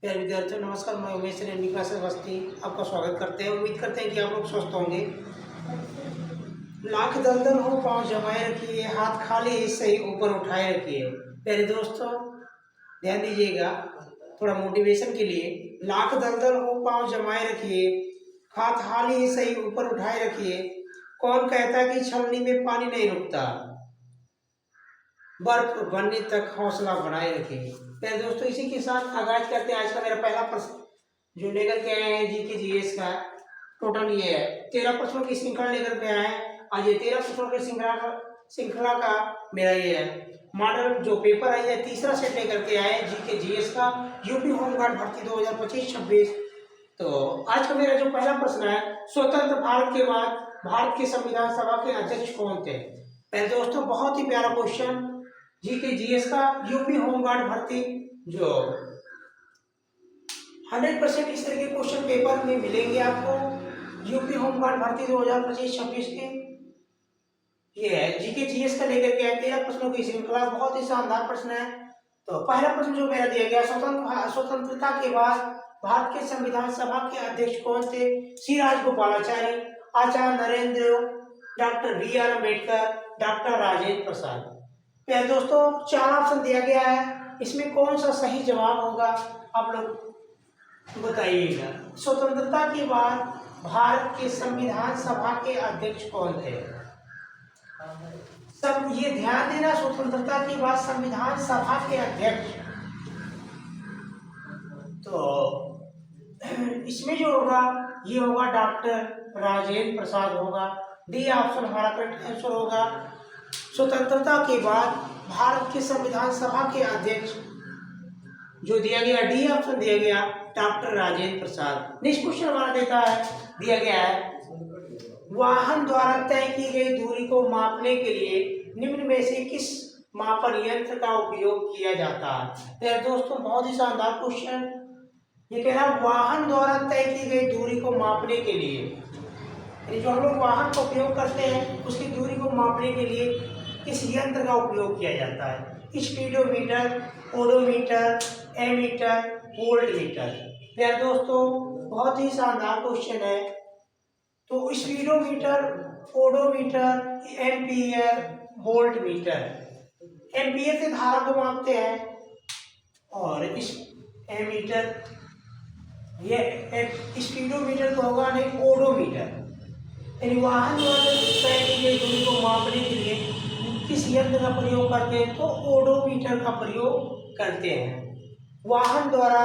प्यारे विद्यार्थियों नमस्कार। मैं उमेश रेड्डी क्लासेस बस्ती आपका स्वागत करते हैं। उम्मीद करते हैं कि आप लोग स्वस्थ होंगे। लाख दलदल हो पाँव जमाए रखिए, हाथ खाली हिस्से ही ऊपर उठाए रखिए। प्यारे दोस्तों ध्यान दीजिएगा थोड़ा मोटिवेशन के लिए। लाख दलदल हो पाँव जमाए रखिए, हाथ खाली हिस्से ही ऊपर उठाए रखिए। कौन कहता है कि छलनी में पानी नहीं रुकता, बर्फ बनने तक हौसला बनाए रखिए। प्यारे दोस्तों इसी के साथ आगाज करते हैं आज का मेरा पहला प्रश्न जो लेकर के आए हैं जी के जीएस का। टोटल ये है 13 प्रश्नों की श्रृंखला लेकर के आए हैं। आज ये 13 प्रश्नों की श्रृंखला का मेरा ये है मॉडल जो पेपर है ये तीसरा सेट लेकर के आए हैं जी के जीएस का, यूपी होमगार्ड भर्ती 2025-26। तो आज का मेरा जो पहला प्रश्न है, स्वतंत्र भारत के बाद भारत के संविधान सभा के अध्यक्ष कौन थे। पहले दोस्तों बहुत ही प्यारा क्वेश्चन जी के जीएस का, यूपी होमगार्ड भर्ती जो 100% इस तरह के क्वेश्चन पेपर में मिलेंगे आपको। यूपी होमगार्ड भर्ती 2025-26 के ये है जी के जीएस का लेकर के 13 प्रश्नों की श्रृंखला। बहुत ही शानदार प्रश्न है। तो पहला प्रश्न जो मेरा दिया गया, स्वतंत्रता के बाद भारत के संविधान सभा के अध्यक्ष कौन थे। Shri Rajagopalachari, Acharya Narendra Dev, doctor B R. Ambedkar, doctor Rajendra Prasad. प्यारे दोस्तों 4 ऑप्शन दिया गया है, इसमें कौन सा सही जवाब होगा आप लोग बताइएगा। स्वतंत्रता के बाद भारत के संविधान सभा के अध्यक्ष कौन थे। सब ये ध्यान देना, स्वतंत्रता के बाद संविधान सभा के अध्यक्ष। तो इसमें जो होगा ये होगा डॉक्टर राजेंद्र प्रसाद होगा। डी ऑप्शन हमारा करेक्ट आंसर होगा। स्वतंत्रता के बाद भारत के संविधान सभा के अध्यक्ष जो दिया गया डी ऑप्शन दिया गया डॉक्टर राजेंद्र प्रसाद। नेक्स्ट क्वेश्चन हमारा देता है दिया गया है, वाहन द्वारा तय की गई दूरी को मापने के लिए निम्न में से किस मापन यंत्र का उपयोग किया जाता है। तो दोस्तों बहुत ही शानदार क्वेश्चन। ये कह रहा वाहन द्वारा तय की गई दूरी को मापने के लिए, जो हम लोग वाहन का उपयोग करते हैं उसकी दूरी को मापने के लिए किस यंत्र का उपयोग किया जाता है। Speedometer, odometer, ammeter, voltmeter. प्यारे दोस्तों बहुत ही शानदार क्वेश्चन है। तो speedometer, odometer, ampere, voltmeter. Ampere से धारा को मापते हैं और इस एमीटर ये स्पीडोमीटर तो होगा नहीं, ओडोमीटर। यानी वाहन द्वारा तय की गई दूरी को मापने के लिए किस यंत्र का प्रयोग करते हैं, तो ओडोमीटर का प्रयोग करते हैं। वाहन द्वारा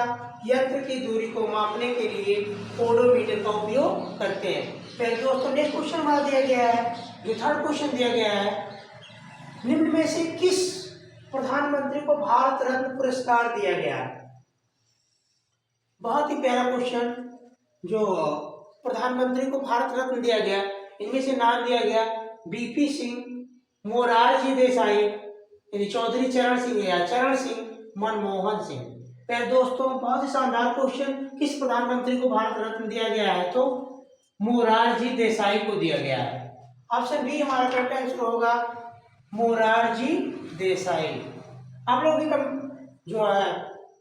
यंत्र की दूरी को मापने के लिए ओडोमीटर का उपयोग करते हैं। फिर दोस्तों नेक्स्ट क्वेश्चन हमारा दिया गया है, जो थर्ड क्वेश्चन दिया गया है, निम्न में से किस प्रधानमंत्री को भारत रत्न पुरस्कार दिया गया। बहुत ही प्यारा क्वेश्चन, जो प्रधानमंत्री को भारत रत्न दिया गया इनमें से नाम दिया गया बीपी सिंह, मोरारजी देसाई यानी चौधरी चरण सिंह या चरण सिंह, मनमोहन सिंह। फिर दोस्तों बहुत ही शानदार क्वेश्चन, किस प्रधानमंत्री को भारत रत्न दिया गया है, तो मोरारजी देसाई को दिया गया है। ऑप्शन बी हमारा करेक्ट आंसर होगा, मोरारजी देसाई। आप लोग भी जो है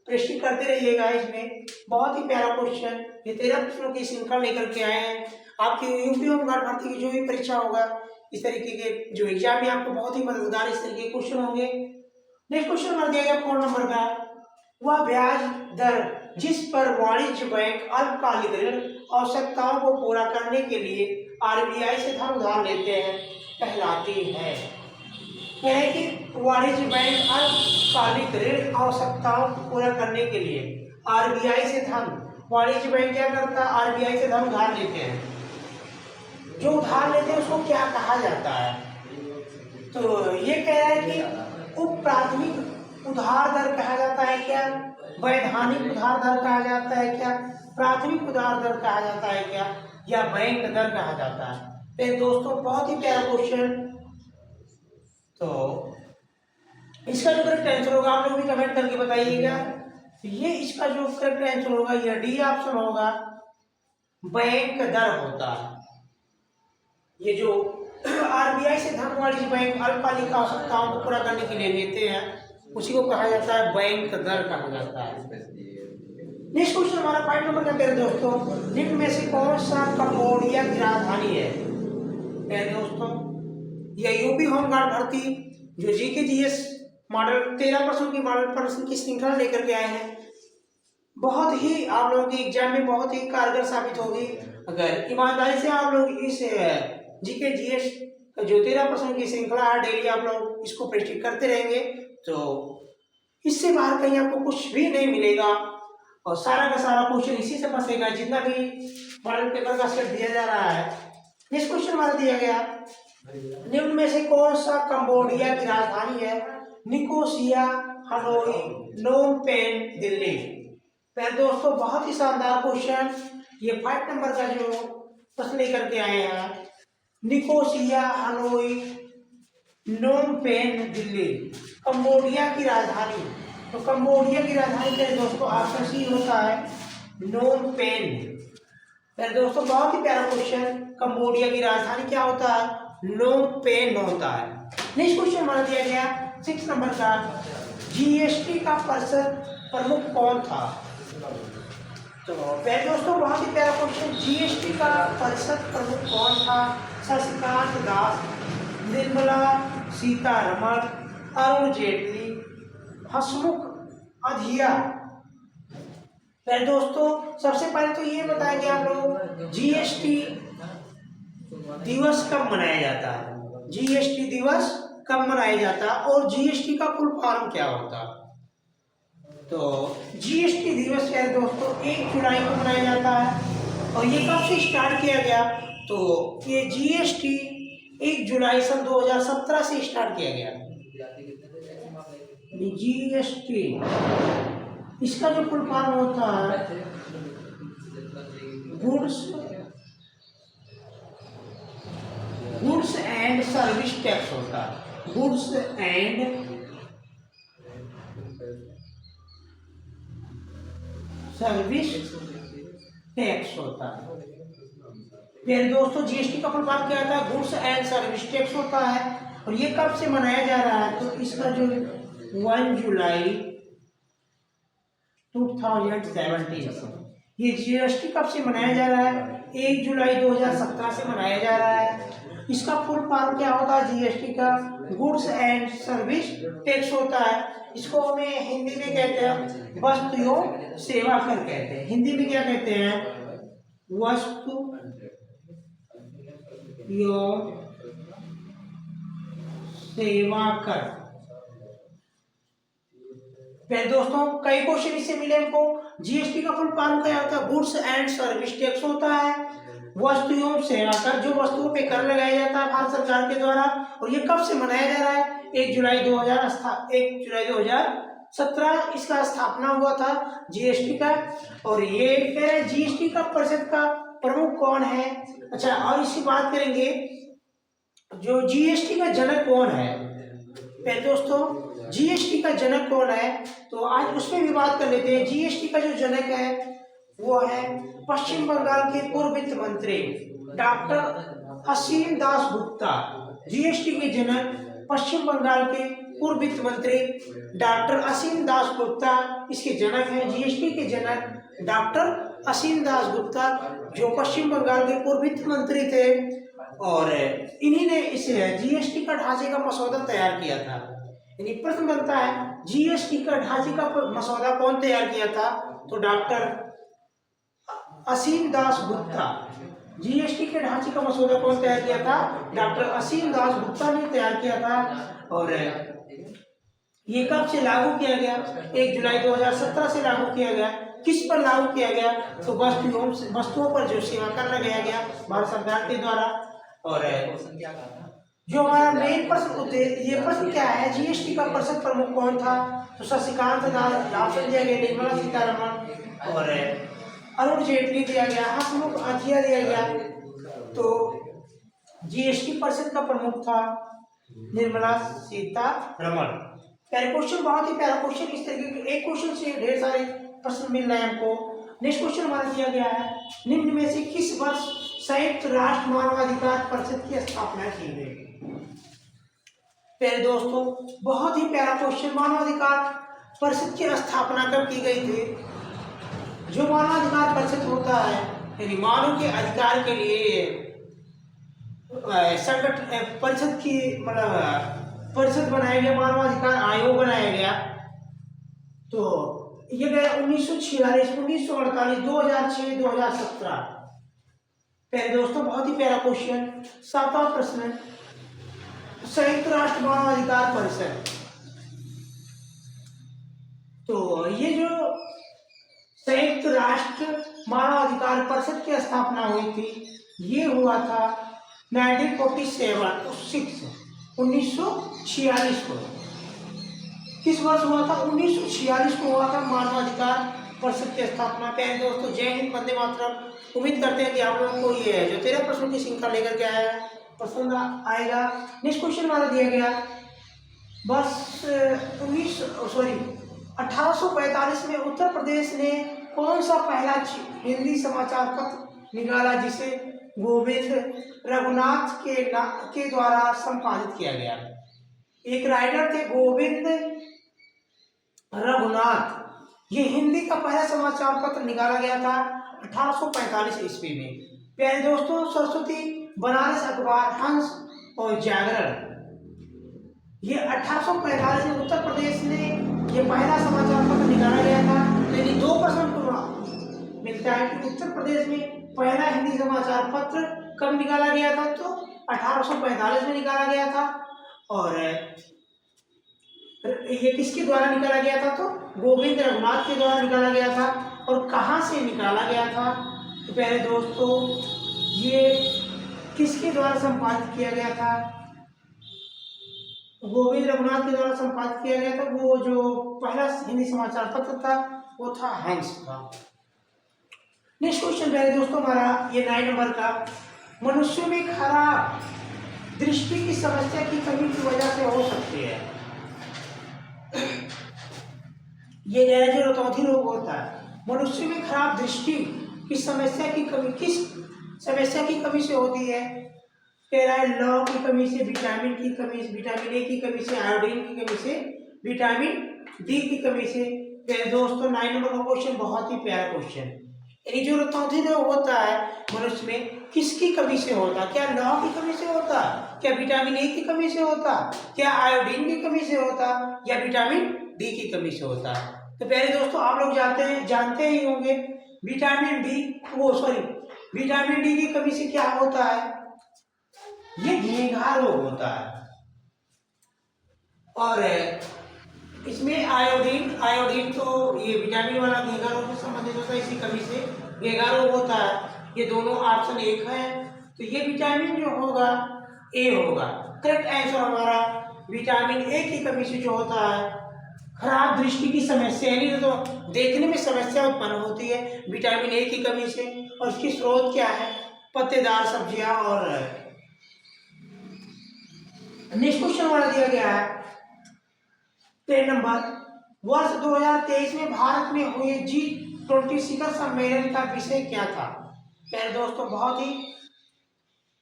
प्रश्न करते रहिएगा। इसमें बहुत ही प्यारा क्वेश्चन, ये 13 प्रश्नों की श्रृंखला लेकर के आए हैं। आपकी यूपी होमगार्ड भर्ती की जो भी परीक्षा होगा इस तरीके के जो एग्जाम में आपको बहुत ही मददगार इस तरीके के क्वेश्चन होंगे। नेक्स्ट क्वेश्चन हमारा दिया गया 4 नंबर का, वह ब्याज दर जिस पर वाणिज्य बैंक अल्पकालिक ऋण आवश्यकताओं को पूरा करने के लिए आरबीआई से धन उधार लेते हैं कहलाती है। यह है कि वाणिज्य बैंक अल्पकालिक ऋण आवश्यकताओं को पूरा करने के लिए आरबीआई से धन, वाणिज्य बैंक क्या करता है, आरबीआई से धन उधार लेते हैं। जो उधार लेते हैं उसको क्या कहा जाता है, तो ये कह रहा है कि उप प्राथमिक उधार दर कहा जाता है क्या, वैधानिक उधार दर कहा जाता है क्या, प्राथमिक उधार दर कहा जाता है क्या, या बैंक दर कहा जाता है। तो दोस्तों बहुत ही प्यारा क्वेश्चन। तो इसका जो करेक्ट आंसर होगा आप लोग भी कमेंट करके बताइएगा। ये इसका जो करेक्ट आंसर होगा ये डी ऑप्शन होगा, बैंक दर होता है। ये जो आरबीआई से धन वाणिज्य बैंक अल्पकालिक आवश्यकताओं को पूरा करने के लिए लेते हैं उसी को कहा जाता है बैंक दर कहा जाता है। नेक्स्ट क्वेश्चन हमारा 5 नंबर का प्यारे दोस्तों, निम्न में से कौन सा कंबोडिया की राजधानी है? प्यारे दोस्तों, यह यूपी होमगार्ड भर्ती जो जीके जीएस मॉडल 13 प्रश्नों की मॉडल प्रश्न की श्रृंखला लेकर के आए हैं, बहुत ही आप लोगों की एग्जाम में बहुत ही कारगर साबित होगी अगर ईमानदारी से आप लोग इस जीके जीएस का जो 13 प्रश्नों की श्रृंखला है डेली आप लोग इसको प्रैक्टिस करते रहेंगे तो इससे बाहर कहीं आपको कुछ भी नहीं मिलेगा और सारा का सारा क्वेश्चन इसी से फंसेगा जितना भी मॉडल पेपर का सेट दिया जा रहा है। नेक्स्ट क्वेश्चन हमारा दिया गया, निम्न में से कौन सा कंबोडिया की राजधानी है? Nicosia, Hanoi, Phnom Penh, Delhi. फिर दोस्तों बहुत ही शानदार क्वेश्चन, ये 5 नंबर का जो प्रश्न लेकर के आए हैं, Nicosia, Hanoi, Phnom Penh, Delhi, Cambodia की राजधानी। तो कंबोडिया की राजधानी के दोस्तों ऑप्शन सी होता है नोम पेन। फिर दोस्तों बहुत ही प्यारा क्वेश्चन, कंबोडिया की राजधानी क्या होता है? नोम पेन होता है। नेक्स्ट क्वेश्चन हमारा दिया गया 6 नंबर का, जीएसटी का परिषद प्रमुख कौन था? तो फिर दोस्तों बहुत ही प्यारा क्वेश्चन, जीएसटी का परिषद प्रमुख कौन था? शशिकांत दास, निर्मला सीतारमण, अरुण जेटली, हसमुख अधिया। फिर दोस्तों सबसे पहले तो ये बताएंगे आप लोग जीएसटी दिवस कब मनाया जाता है? जीएसटी दिवस कब मनाया जाता है और जीएसटी का फुल फॉर्म क्या होता है? तो जीएसटी दिवस है दोस्तों 1 जुलाई को मनाया जाता है और ये कब से स्टार्ट किया गया? तो ये जीएसटी 1 जुलाई सन 2017 से स्टार्ट किया गया। जीएसटी इसका जो फुल फॉर्म होता है गुड्स एंड सर्विस टैक्स होता है। गुड्स एंड सर्विस टैक्स होता है। फिर दोस्तों जीएसटी का फुल फॉर्म क्या होता है? गुड्स एंड सर्विस टैक्स होता है और ये कब से मनाया जा रहा है? तो इसका जो 1 जुलाई 2017 से ये जीएसटी कब से मनाया जा रहा है? 1 जुलाई 2017 से मनाया जा रहा है। इसका फुल फॉर्म क्या होता है? जीएसटी का गुड्स एंड सर्विस टैक्स होता है। इसको हमें हिंदी में कहते हैं वस्तु एवं सेवा कर कहते हैं। हिंदी में क्या कहते हैं? वस्तु एवं सेवा कर। फिर दोस्तों कई क्वेश्चन इससे मिले हमको। जीएसटी का फुल फॉर्म क्या होता है? गुड्स एंड सर्विस टैक्स होता है, वस्तु एवं सेवा कर, जो वस्तुओं पे कर लगाया जाता है भारत सरकार के द्वारा और ये कब से मनाया जा रहा है? 1 जुलाई 2017 इसका स्थापना हुआ था जीएसटी का। और ये कह रहे जीएसटी का परिषद का प्रमुख कौन है? अच्छा, और इसकी बात करेंगे जो जीएसटी का जनक कौन है? फिर दोस्तों जीएसटी का जनक कौन है? तो आज उसमें भी बात कर लेते हैं। जीएसटी का जो जनक है वो है पश्चिम बंगाल के पूर्व वित्त मंत्री डॉक्टर असीम दास गुप्ता। जीएसटी के जनक पश्चिम बंगाल के पूर्व वित्त मंत्री डॉक्टर असीम दास गुप्ता इसके जनक हैं। जीएसटी के जनक डॉक्टर असीम दास गुप्ता जो पश्चिम बंगाल के पूर्व वित्त मंत्री थे और इन्हीं ने इस जीएसटी का ढांचे का मसौदा तैयार किया था। यानी प्रश्न बनता है जीएसटी का ढांचे का मसौदा कौन तैयार किया था? तो डॉक्टर असीम दास गुप्ता। जीएसटी के ढांचे का मसौदा कौन तैयार किया था? डॉक्टर असीम दास गुप्ता ने तैयार किया था। और ये कब से लागू किया गया? 1 जुलाई 2017 से लागू किया गया। किस पर लागू किया गया? तो वस्तुओं पर जो सेवा कर लगाया गया भारत सरकार के द्वारा। और जो हमारा मेन प्रश्न ये प्रश्न क्या है? जीएसटी का परिषद प्रमुख कौन था? तो शशिकांत दास ऑप्शन दिया गया, निर्मला सीतारमण और अरुण जेटली दिया गया, हसमुख अधिया दिया गया। तो जीएसटी परिषद का प्रमुख था निर्मला सीतारमण। प्यारे क्वेश्चन, बहुत ही प्यारा क्वेश्चन। इस तरीके के एक क्वेश्चन से ढेर सारे प्रश्न मिल रहे हैं हमको। नेक्स्ट क्वेश्चन हमारा दिया गया है, निम्न में से किस वर्ष संयुक्त राष्ट्र मानवाधिकार परिषद की स्थापना की गई? प्यारे दोस्तों बहुत ही प्यारा क्वेश्चन, मानवाधिकार परिषद की स्थापना कब की गई थी? जो मानवाधिकार परिषद होता है, यानी मानव के अधिकार के लिए संगठन परिषद की मतलब परिषद बनाया गया, मानवाधिकार आयोग बनाया गया। तो ये गया 1946, 1948, 2006, 2017। पहले दोस्तों बहुत ही प्यारा क्वेश्चन, 7वां प्रश्न, संयुक्त राष्ट्र मानवाधिकार परिषद। तो ये जो संयुक्त राष्ट्र मानवाधिकार परिषद की स्थापना हुई थी, ये हुआ था 1946 को। किस वर्ष हुआ था? 1946 को हुआ था मानवाधिकार परिषद की स्थापना। पहले दोस्तों जय हिंद, वंदे मातरम। उम्मीद करते हैं कि आप लोगों को ये जो 13 प्रश्नों की श्रृंखला लेकर के आया है पसंद आएगा। नेक्स्ट क्वेश्चन हमारा दिया गया बस 1845 में उत्तर प्रदेश ने कौन सा पहला हिंदी समाचार पत्र निकाला जिसे गोविंद रघुनाथ के द्वारा संपादित किया गया? एक राइटर थे गोविंद रघुनाथ। ये हिंदी का पहला समाचार पत्र निकाला गया था 1845 ईस्वी में। प्यारे दोस्तों, सरस्वती, बनारस अखबार, हंस और जागरण, ये 1845 में उत्तर प्रदेश ने ये पहला समाचार पत्र निकाला गया था। यानी 2 प्रश्न मिलता है कि उत्तर प्रदेश में पहला हिंदी समाचार पत्र कब निकाला गया था? तो 1845 में निकाला गया था। और ये किसके द्वारा निकाला गया था? तो गोविंद रघुनाथ के द्वारा निकाला गया था। और कहाँ से निकाला गया था? तो पहले दोस्तों ये किसके द्वारा संपादित किया गया था? गोविंद रघुनाथ के द्वारा संपादित किया गया था। वो जो पहला हिंदी समाचार पत्र था वो था हंस का। नेक्स्ट क्वेश्चन पहले दोस्तों हमारा ये 9 नंबर का, मनुष्यों में खराब दृष्टि की समस्या की कमी की वजह से हो सकती है। ये गैरजरूरी रोग होता है। मनुष्य में खराब दृष्टि की समस्या की कमी किस समस्या की कमी से होती है? कह रहा है लौह की कमी से, विटामिन की कमी से, विटामिन ए की कमी से, आयोडीन की कमी से, विटामिन डी की कमी से। मेरे दोस्तों 9 नंबर का क्वेश्चन बहुत ही प्यारा क्वेश्चन। यानी जो रतौंधी रोग होता है मनुष्य में किसकी कमी से होता? क्या लौह की कमी से होता? क्या विटामिन ए की कमी से होता? क्या आयोडीन की कमी से होता? या विटामिन डी की कमी से होता? तो पहले दोस्तों आप लोग जानते ही होंगे विटामिन डी की कमी से क्या होता है? ये घेंघा रोग होता है। और इसमें आयोडीन तो ये विटामिन वाला घेंघा रोग से संबंधित होता है, इसी कमी से घेंघा रोग होता है। ये दोनों ऑप्शन एक है, तो ये विटामिन जो होगा ए होगा। करेक्ट आंसर हमारा विटामिन ए की कमी से जो होता है खराब दृष्टि की समस्या, यानी तो देखने में समस्या उत्पन्न होती है विटामिन ए की कमी से। और इसकी स्रोत क्या है? पत्तेदार सब्जियां। और नेक्स्ट क्वेश्चन हमारा दिया गया है 10 नंबर, वर्ष 2023 में भारत में हुए G20 शिखर सम्मेलन का विषय क्या था? प्यारे दोस्तों बहुत ही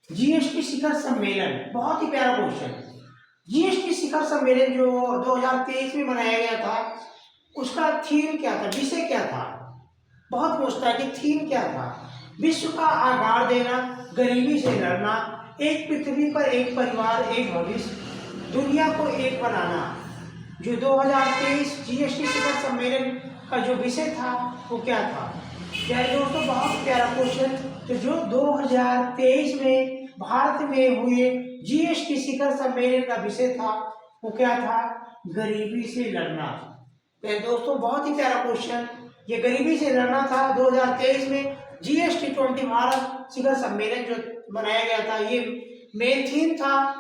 जीएसटी शिखर सम्मेलन, बहुत ही प्यारा क्वेश्चन। जीएसटी शिखर सम्मेलन जो 2023 में मनाया गया था उसका थीम क्या था, विषय क्या था? बहुत पूछता है कि थीम क्या था। विश्व का आकार देना, गरीबी से लड़ना, एक पृथ्वी पर एक परिवार एक भविष्य, दुनिया को एक बनाना। जो 2023 जीएसटी शिखर सम्मेलन का जो विषय था वो क्या था? प्यारे दोस्तों बहुत प्यारा क्वेश्चन। तो जो 2023 में भारत में हुए जीएसटी शिखर सम्मेलन का विषय था वो क्या था? गरीबी से लड़ना। प्यारे दोस्तों बहुत ही प्यारा क्वेश्चन, ये गरीबी से लड़ना था। 2023 में G20 भारत शिखर सम्मेलन जो बनाया गया था, ये मेन थीम था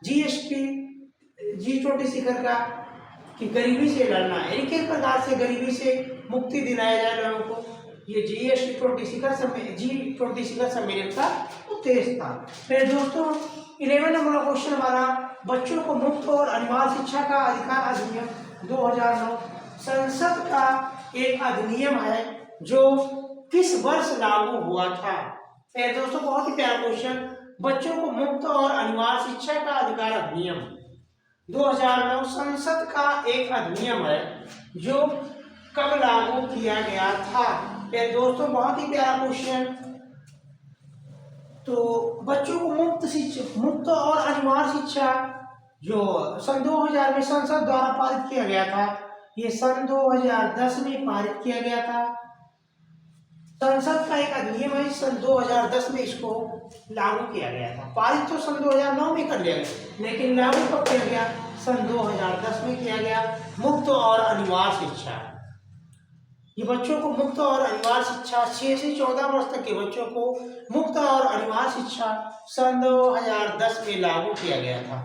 G20 शिखर का कि गरीबी से लड़ना, यानी किस प्रकार से गरीबी से मुक्ति दिलाया जाए लोगों को। ये G20 शिखर सम्मेलन का उद्देश्य था। फिर दोस्तों 11 नंबर का क्वेश्चन हमारा, बच्चों को मुफ्त और अनिवार्य शिक्षा का अधिकार अधिनियम 2009 संसद का एक अधिनियम है जो किस वर्ष लागू हुआ था? फिर दोस्तों बहुत ही प्यारा क्वेश्चन, बच्चों को मुफ्त और अनिवार्य शिक्षा का अधिकार अधिनियम 2009 संसद का एक अधिनियम है जो कब लागू किया गया था? प्यारे दोस्तों बहुत ही प्यारा क्वेश्चन। तो बच्चों को मुफ्त और अनिवार्य शिक्षा जो सन 2000 में संसद द्वारा पारित किया गया था, ये सन 2010 में पारित किया गया था। संसद का एक अधिनियम है, सन 2010 में इसको लागू किया गया था। पारित तो सन 2009 में कर लिया गया, लेकिन लागू कब किया गया? सन 2010 में किया गया। मुफ्त और अनिवार्य शिक्षा, ये बच्चों को मुफ्त और अनिवार्य शिक्षा 6 से 14 वर्ष तक के बच्चों को मुफ्त और अनिवार्य शिक्षा सन 2010 में लागू किया गया था।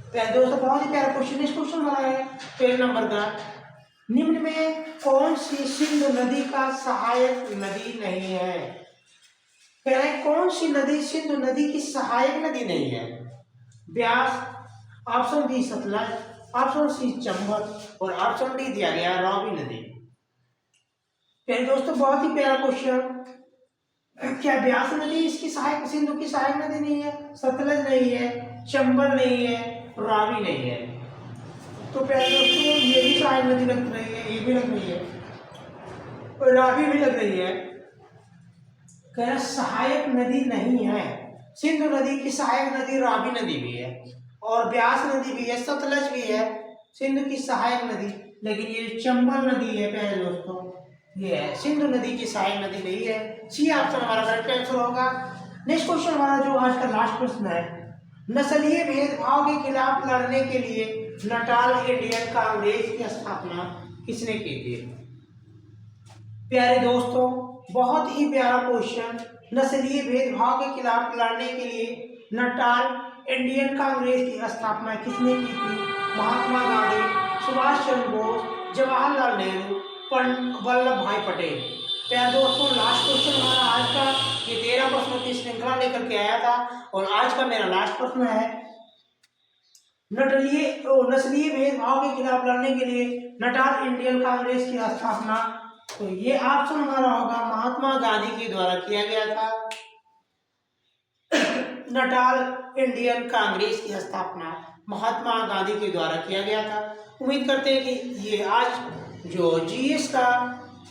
पहले दोस्तों बहुत ही प्यारा क्वेश्चन, इस क्वेश्चन बना है पेज नंबर का, निम्न में कौन सी सिंधु नदी का सहायक नदी नहीं है? कह रहे कौन सी नदी सिंधु नदी की सहायक नदी नहीं है? Beas, option B Sutlej, option C Chambal और ऑप्शन डी दिया गया रावी नदी। पहले दोस्तों बहुत ही प्यारा क्वेश्चन, क्या ब्यास नदी इसकी सहायक सिंधु की सहायक नदी नहीं है? सतलज नहीं है, चंबल नहीं है, रावी नहीं है। तो प्यारे दोस्तों ये भी सहायक नदी लग रही है, ये भी लग रही है और रावी भी लग रही है। कह रहा सहायक नदी नहीं है। सिंधु नदी की सहायक नदी रावी नदी भी है और ब्यास नदी भी है, सतलज भी है सिंधु की सहायक नदी, लेकिन ये चंबल नदी है प्यारे दोस्तों, ये है सिंधु नदी की सहायक नदी नहीं है। सी ऑप्शन हमारा करेक्ट आंसर होगा। नेक्स्ट क्वेश्चन हमारा जो आज का लास्ट प्रश्न है, नस्लीय भेदभाव के खिलाफ लड़ने के लिए नटाल इंडियन कांग्रेस की स्थापना किसने की थी? प्यारे दोस्तों बहुत ही प्यारा क्वेश्चन, नस्लीय भेदभाव के खिलाफ लड़ने के लिए नटाल इंडियन कांग्रेस की स्थापना किसने की थी? महात्मा गांधी, सुभाष चंद्र बोस, जवाहरलाल नेहरू, पंडित वल्लभ भाई पटेल। प्यारे दोस्तों लास्ट क्वेश्चन हमारा आज का, ये 13 प्रश्नों की श्रृंखला लेकर के आया था और आज का मेरा लास्ट प्रश्न है, नस्लीय भेदभाव के खिलाफ लड़ने के लिए नटाल इंडियन कांग्रेस की स्थापना, तो ये ऑप्शन हमारा होगा महात्मा गांधी के द्वारा किया गया था। नटाल इंडियन कांग्रेस की स्थापना महात्मा गांधी के द्वारा किया गया था। उम्मीद करते हैं कि ये आज जो जीएस का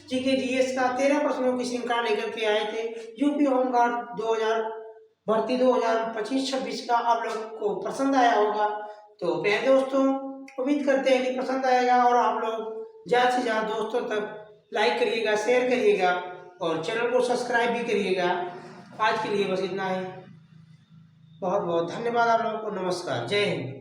13 प्रश्नों की श्रृंखला लेकर के आए थे, यूपी होमगार्ड 2000 भर्ती 2025-26 का आप लोग को पसंद आया होगा। तो प्यारे दोस्तों उम्मीद करते हैं कि पसंद आएगा और आप लोग ज़्यादा से ज़्यादा दोस्तों तक लाइक करिएगा, शेयर करिएगा और चैनल को सब्सक्राइब भी करिएगा। आज के लिए बस इतना ही, बहुत बहुत धन्यवाद आप लोगों को। नमस्कार, जय हिंद।